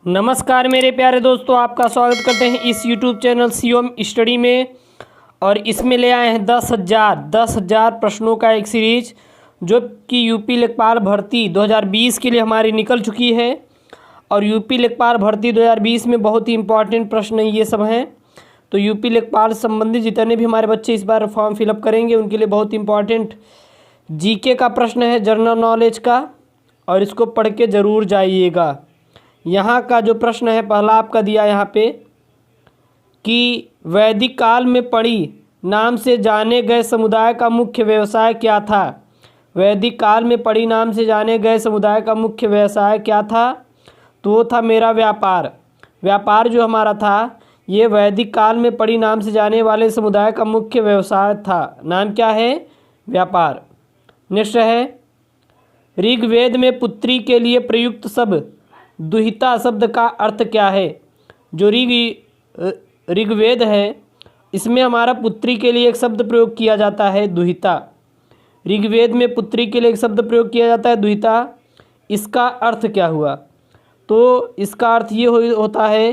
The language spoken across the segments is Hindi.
नमस्कार मेरे प्यारे दोस्तों, आपका स्वागत करते हैं इस YouTube चैनल सीओम स्टडी में। और इसमें ले आए हैं 10,000 प्रश्नों का एक सीरीज जो कि यूपी लेखपाल भर्ती 2020 के लिए हमारी निकल चुकी है। और यूपी लेखपाल भर्ती 2020 में बहुत ही इंपॉर्टेंट प्रश्न ये सब हैं। तो यूपी लेखपाल संबंधित जितने भी हमारे बच्चे इस बार फॉर्म फिलअप करेंगे उनके लिए बहुत इंपॉर्टेंट जीके का प्रश्न है, जनरल नॉलेज का, और इसको पढ़ के ज़रूर जाइएगा। यहाँ का जो प्रश्न है पहला आपका दिया यहाँ पे कि वैदिक काल में पड़ी नाम से जाने गए समुदाय का मुख्य व्यवसाय क्या था। वैदिक काल में पड़ी नाम से जाने गए समुदाय का मुख्य व्यवसाय क्या था, तो वो था मेरा व्यापार। व्यापार जो हमारा था ये वैदिक काल में पड़ी नाम से जाने वाले समुदाय का मुख्य व्यवसाय था। नाम क्या है? व्यापार। नेक्स्ट है ऋग्वेद में पुत्री के लिए प्रयुक्त शब्द दुहिता शब्द का अर्थ क्या है। जो ऋग्वेद है इसमें हमारा पुत्री के लिए एक शब्द प्रयोग किया जाता है, दुहिता। ऋग्वेद में पुत्री के लिए एक शब्द प्रयोग किया जाता है, दुहिता। इसका अर्थ क्या हुआ? तो इसका अर्थ ये होता है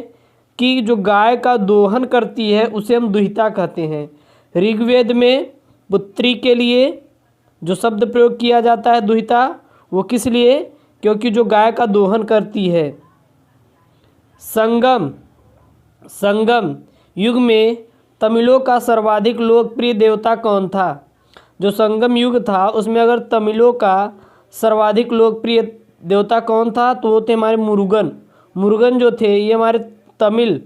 कि जो गाय का दोहन करती है उसे हम दुहिता कहते हैं। ऋग्वेद में पुत्री के लिए जो शब्द प्रयोग किया जाता है दुहिता, वो किस लिए? क्योंकि जो गाय का दोहन करती है। संगम युग में तमिलों का सर्वाधिक लोकप्रिय देवता कौन था। जो संगम युग था उसमें अगर तमिलों का सर्वाधिक लोकप्रिय देवता कौन था, तो वो थे हमारे मुरुगन। मुरुगन जो थे ये हमारे तमिल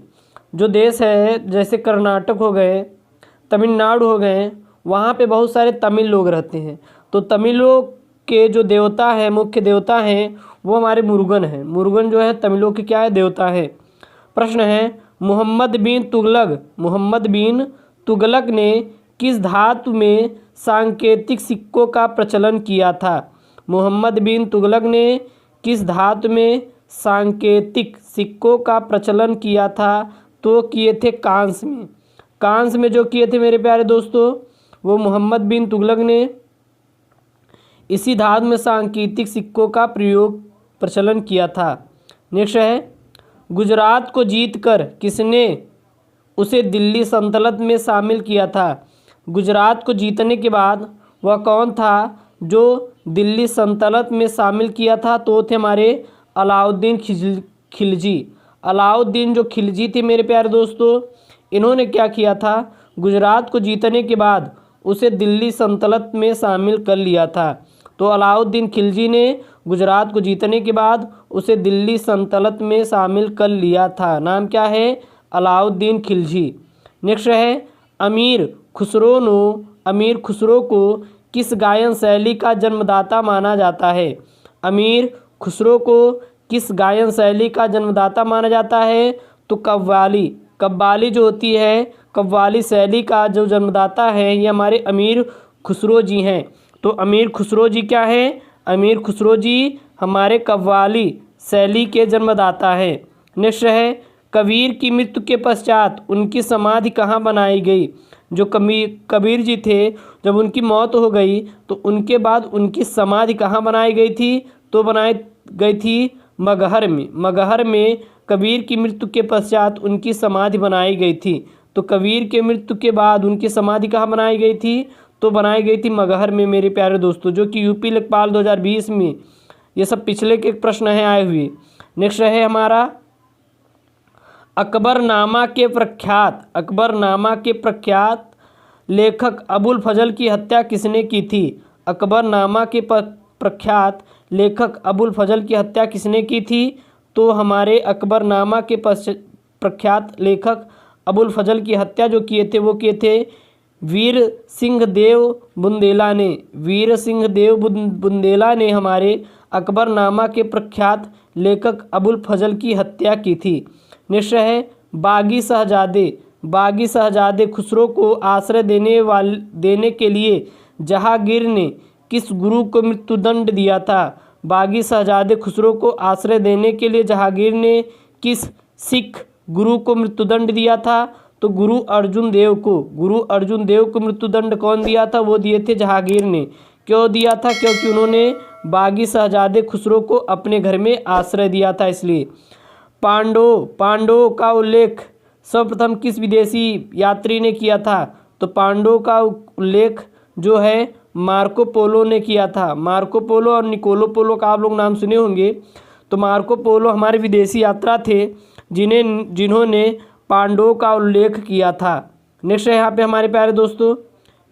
जो देश है, जैसे कर्नाटक हो गए, तमिलनाडु हो गए, वहाँ पे बहुत सारे तमिल लोग रहते हैं। तो तमिलों के जो देवता है, मुख्य देवता हैं, वो हमारे मुरुगन हैं। मुरुगन जो है तमिलों के क्या है? देवता है। प्रश्न है मोहम्मद बिन तुगलक ने किस धातु में सांकेतिक सिक्कों का प्रचलन किया था। मोहम्मद बिन तुगलक ने किस धातु में सांकेतिक सिक्कों का प्रचलन किया था? तो किए थे कांस में। कांस में जो किए थे मेरे प्यारे दोस्तों, वो मोहम्मद बिन तुगलक ने इसी धातु में सांकेतिक सिक्कों का प्रचलन किया था। नेक्स्ट है गुजरात को जीतकर किसने उसे दिल्ली सल्तनत में शामिल किया था। गुजरात को जीतने के बाद वह कौन था जो दिल्ली सल्तनत में शामिल किया था? तो थे हमारे अलाउद्दीन खिलजी। अलाउद्दीन जो खिलजी थे मेरे प्यारे दोस्तों, इन्होंने क्या किया था? गुजरात को जीतने के बाद उसे दिल्ली सल्तनत में शामिल कर लिया था। तो अलाउद्दीन खिलजी ने गुजरात को जीतने के बाद उसे दिल्ली सल्तनत में शामिल कर लिया था। नाम क्या है? अलाउद्दीन खिलजी। नेक्स्ट है अमीर खुसरो को किस गायन शैली का जन्मदाता माना जाता है। अमीर खुसरो को किस गायन शैली का जन्मदाता माना जाता है? तो कव्वाली जो होती है, कव्वाली शैली का जो जन्मदाता है ये हमारे अमीर खुसरो जी हैं। तो अमीर खुसरो जी क्या है? अमीर खुसरो जी हमारे कव्वाली शैली के जन्मदाता है। नेक्स्ट है कबीर की मृत्यु के पश्चात उनकी समाधि कहाँ बनाई गई। जो कबीर जी थे, जब उनकी मौत हो गई तो उनके बाद उनकी समाधि कहाँ बनाई गई थी? तो बनाई गई थी मगहर में। मगहर में कबीर की मृत्यु के पश्चात उनकी समाधि बनाई गई थी। तो कबीर के मृत्यु के बाद उनकी समाधि कहाँ बनाई गई थी? तो बनाई गई थी मगहर में मेरे प्यारे दोस्तों, जो कि यूपी लेखपाल 2020 में ये सब पिछले के प्रश्न हैं आए हुए। नेक्स्ट है हमारा अकबरनामा के प्रख्यात लेखक अबुल फजल की हत्या किसने की थी। अकबरनामा के प्रख्यात लेखक अबुल फजल की हत्या किसने की थी? तो हमारे अकबरनामा के प्रख्यात लेखक अबुल फजल की हत्या जो किए थे वो किए थे वीर सिंह देव बुंदेला ने हमारे अकबरनामा के प्रख्यात लेखक अबुल फजल की हत्या की थी। नेक्स्ट है बागी शहजादे खुसरो को आश्रय देने के लिए जहांगीर ने किस गुरु को मृत्युदंड दिया था। बागी शहजादे खुसरो को आश्रय देने के लिए जहांगीर ने किस सिख गुरु को मृत्युदंड दिया था? तो गुरु अर्जुन देव को मृत्युदंड कौन दिया था? वो दिए थे जहांगीर ने। क्यों दिया था? क्योंकि उन्होंने बागी शहजादे खुसरो को अपने घर में आश्रय दिया था, इसलिए। पांडवों का उल्लेख सर्वप्रथम किस विदेशी यात्री ने किया था? तो पांडवों का उल्लेख जो है मार्को पोलो ने किया था। मार्को पोलो और निकोलो पोलो का आप लोग नाम सुने होंगे। तो मार्को पोलो हमारे विदेशी यात्रा थे जिन्होंने पांडवों का उल्लेख किया था। नेक्स्ट है यहाँ पे हमारे प्यारे दोस्तों,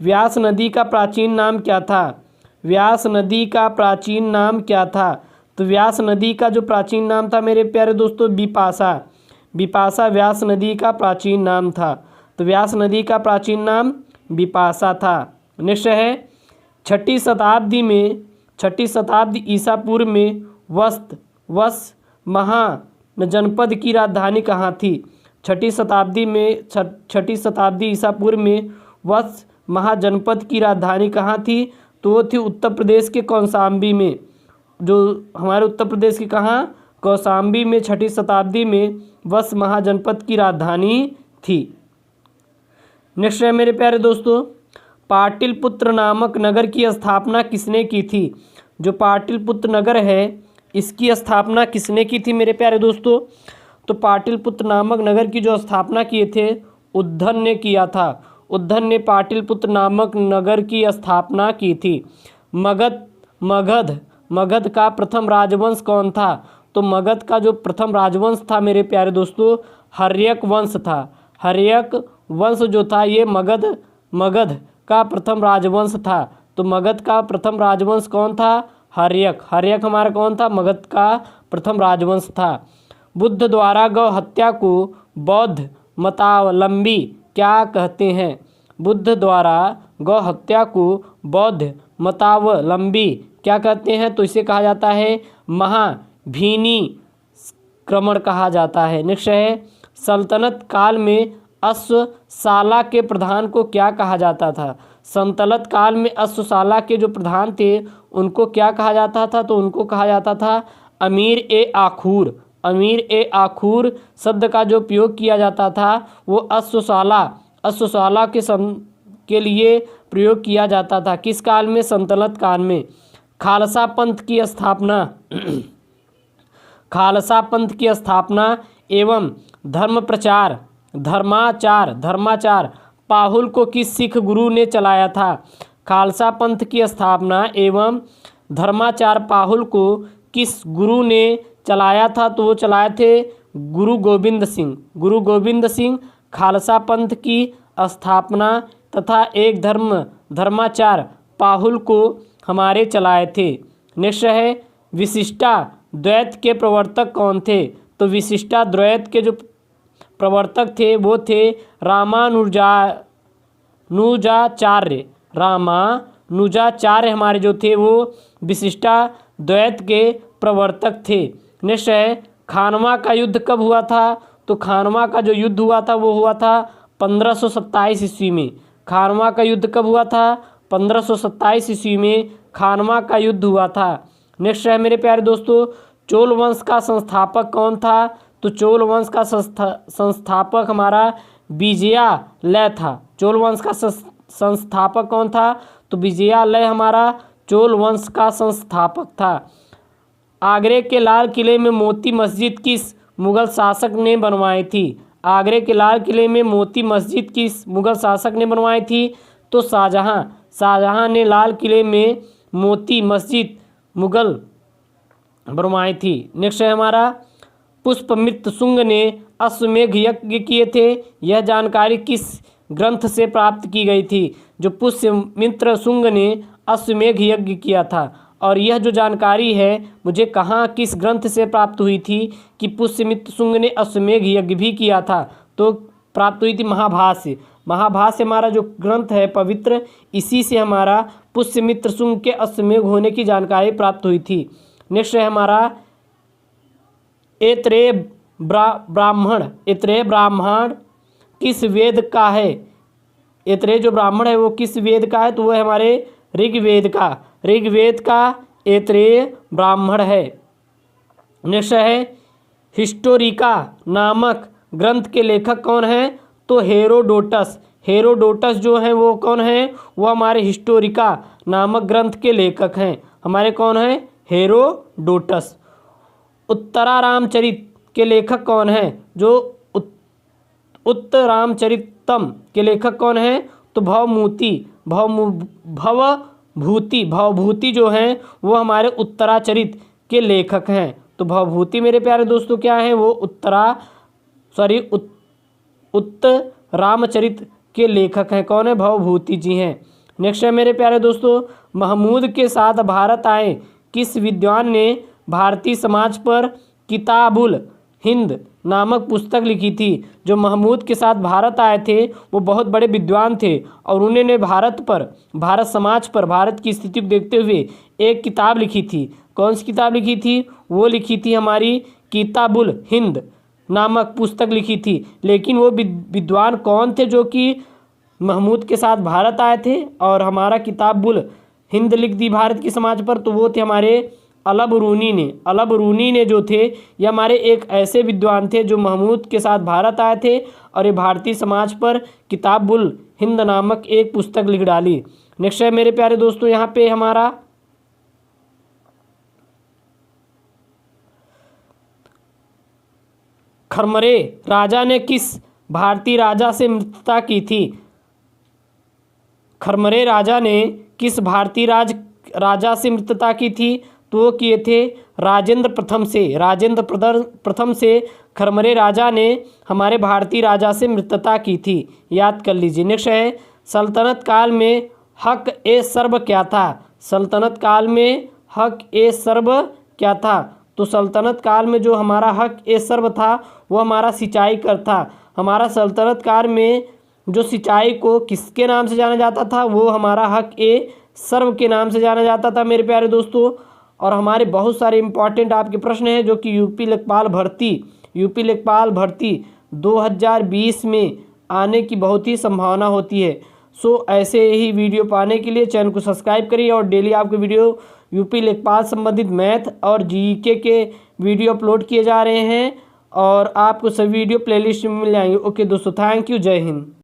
व्यास नदी का प्राचीन नाम क्या था? व्यास नदी का प्राचीन नाम क्या था? तो व्यास नदी का जो प्राचीन नाम था मेरे प्यारे दोस्तों बिपाशा। बिपाशा व्यास नदी का प्राचीन नाम था। तो व्यास नदी का प्राचीन नाम बिपाशा था। नेक्स्ट है छठी शताब्दी ईसा पूर्व में वश महाजनपद की राजधानी कहाँ थी? छठी शताब्दी ईसा पूर्व में वश महाजनपद की राजधानी कहाँ थी? तो वो थी उत्तर प्रदेश के कौशाम्बी में। जो हमारे उत्तर प्रदेश की कहाँ, कौशाम्बी में छठी शताब्दी में वश महाजनपद की राजधानी थी। नेक्स्ट है मेरे प्यारे दोस्तों, पाटलिपुत्र नामक नगर की स्थापना किसने की थी? जो पाटलिपुत्र नगर है इसकी स्थापना किसने की थी मेरे प्यारे दोस्तों? तो पाटलिपुत्र नामक नगर की जो स्थापना किए थे उद्धन ने किया था। उद्धन ने पाटलिपुत्र नामक नगर की स्थापना की थी। मगध का प्रथम राजवंश कौन था? तो मगध का जो प्रथम राजवंश था मेरे प्यारे दोस्तों हर्यक वंश था। हर्यक वंश जो था ये मगध का प्रथम राजवंश था। तो मगध का प्रथम राजवंश कौन था? हर्यक हमारा कौन था? मगध का प्रथम राजवंश था। बुद्ध द्वारा गौ हत्या को बौद्ध मतावलंबी क्या कहते हैं? बुद्ध द्वारा गौ हत्या को बौद्ध मतावलंबी क्या कहते हैं? तो इसे कहा जाता है महाभिनिक्रमण कहा जाता है। नेक्स्ट है सल्तनत काल में अश्वशाला के प्रधान को क्या कहा जाता था? सल्तनत काल में अश्वशाला के जो प्रधान थे उनको क्या कहा जाता था? तो उनको कहा जाता था अमीर ए आखूर। अमीर ए आखूर शब्द का जो उपयोग किया जाता था वो अश्वशाला के लिए प्रयोग किया जाता था। किस काल में? सल्तनत काल में। खालसा पंथ की स्थापना एवं धर्माचार पाहुल को किस सिख गुरु ने चलाया था? खालसा पंथ की स्थापना एवं धर्माचार पाहुल को किस गुरु ने चलाया था? तो वो चलाए थे गुरु गोविंद सिंह खालसा पंथ की स्थापना तथा एक धर्माचार पाहुल को हमारे चलाए थे। नेक्स्ट है विशिष्टाद्वैत के प्रवर्तक कौन थे? तो विशिष्टाद्वैत के जो प्रवर्तक थे वो थे रामानुजाचार्य हमारे जो थे वो विशिष्टाद्वैत के प्रवर्तक थे। नेक्स्ट है खानवा का युद्ध कब हुआ था? तो खानवा का जो युद्ध हुआ था वो हुआ था 1527 ईस्वी में। खानवा का युद्ध कब हुआ था? 1527 ईस्वी में खानवा का युद्ध हुआ था। नेक्स्ट है मेरे प्यारे दोस्तों चोल वंश का संस्थापक कौन था? तो चोल वंश का संस्थापक हमारा विजयालय था। चोल वंश का संस्थापक कौन था? तो विजयालय हमारा चोल वंश का संस्थापक था। आगरे के लाल किले में मोती मस्जिद किस मुगल शासक ने बनवाई थी? आगरे के लाल किले में मोती मस्जिद किस मुगल शासक ने बनवाई थी? तो शाहजहां ने लाल किले में मोती मस्जिद मुगल बनवाई थी। नेक्स्ट है हमारा पुष्पमित्र शुंग ने अश्वमेघ यज्ञ किए थे, यह जानकारी किस ग्रंथ से प्राप्त की गई थी? जो पुष्पमित्र शुंग ने अश्वमेघ यज्ञ किया था। और यह जो जानकारी है मुझे कहाँ किस ग्रंथ से प्राप्त हुई थी कि पुष्यमित्र शुंग ने अश्वमेघ यज्ञ भी किया था? तो प्राप्त हुई थी महाभाष्य। महाभाष्य हमारा जो ग्रंथ है पवित्र, इसी से हमारा पुष्यमित्र शुंग के अश्वमेघ होने की जानकारी प्राप्त हुई थी। नेक्स्ट है हमारा ऐतरेय ब्राह्मण किस वेद का है? ऐतरेय जो ब्राह्मण है वो किस वेद का है? तो वो है हमारे ऋग्वेद का ऐतरेय ब्राह्मण है। नेक्स्ट है हिस्टोरिका नामक ग्रंथ के लेखक कौन है? तो हेरोडोटस जो हैं वो कौन है? वो हमारे हिस्टोरिका नामक ग्रंथ के लेखक हैं। हमारे कौन है? हेरोडोटस। उत्तरारामचरित के लेखक कौन हैं? जो उत्तरामचरितम के लेखक कौन हैं? तो भवभूति जो हैं वो हमारे उत्तराचरित के लेखक हैं। तो भवभूति मेरे प्यारे दोस्तों क्या हैं? वो उत्तरामचरित के लेखक हैं। कौन है? भवभूति जी हैं। नेक्स्ट है मेरे प्यारे दोस्तों, महमूद के साथ भारत आए किस विद्वान ने भारतीय समाज पर किताबुल हिंद नामक पुस्तक लिखी थी? जो महमूद के साथ भारत आए थे वो बहुत बड़े विद्वान थे और उन्होंने भारत समाज पर, भारत की स्थिति को देखते हुए एक किताब लिखी थी। कौन सी किताब लिखी थी? वो लिखी थी हमारी किताबुल हिंद नामक पुस्तक लिखी थी। लेकिन वो विद्वान कौन थे जो कि महमूद के साथ भारत आए थे और हमारा किताबुल हिंद लिख दी भारत की समाज पर? तो वो थे हमारे अलब रूनी ने जो थे ये हमारे एक ऐसे विद्वान थे जो महमूद के साथ भारत आए थे और ये भारतीय समाज पर किताबुल हिंद नामक एक पुस्तक लिख डाली। नेक्स्ट है मेरे प्यारे दोस्तों यहाँ पे हमारा खरमरे राजा ने किस भारतीय राजा से मित्रता की थी? खरमरे राजा ने किस भारतीय राजा से मित्रता की थी? तो वो किए थे राजेंद्र प्रथम से खरमरे राजा ने हमारे भारतीय राजा से मित्रता की थी। याद कर लीजिए। नेक्स्ट है सल्तनत काल में हक ए सर्ब क्या था? सल्तनत काल में हक ए सर्ब क्या था? तो सल्तनत काल में जो हमारा हक ए सर्ब था वो हमारा सिंचाई कर था। हमारा सल्तनत काल में जो सिंचाई को किसके नाम से जाना जाता था? वो हमारा हक ए सर्ब के नाम से जाना जाता था मेरे प्यारे दोस्तों। और हमारे बहुत सारे इंपॉर्टेंट आपके प्रश्न हैं जो कि यूपी लेखपाल भर्ती 2020 में आने की बहुत ही संभावना होती है। सो ऐसे ही वीडियो पाने के लिए चैनल को सब्सक्राइब करिए और डेली आपके वीडियो यूपी लेखपाल संबंधित मैथ और जीके के वीडियो अपलोड किए जा रहे हैं और आपको सभी वीडियो प्लेलिस्ट में मिल जाएंगे। ओके दोस्तों, थैंक यू, जय हिंद।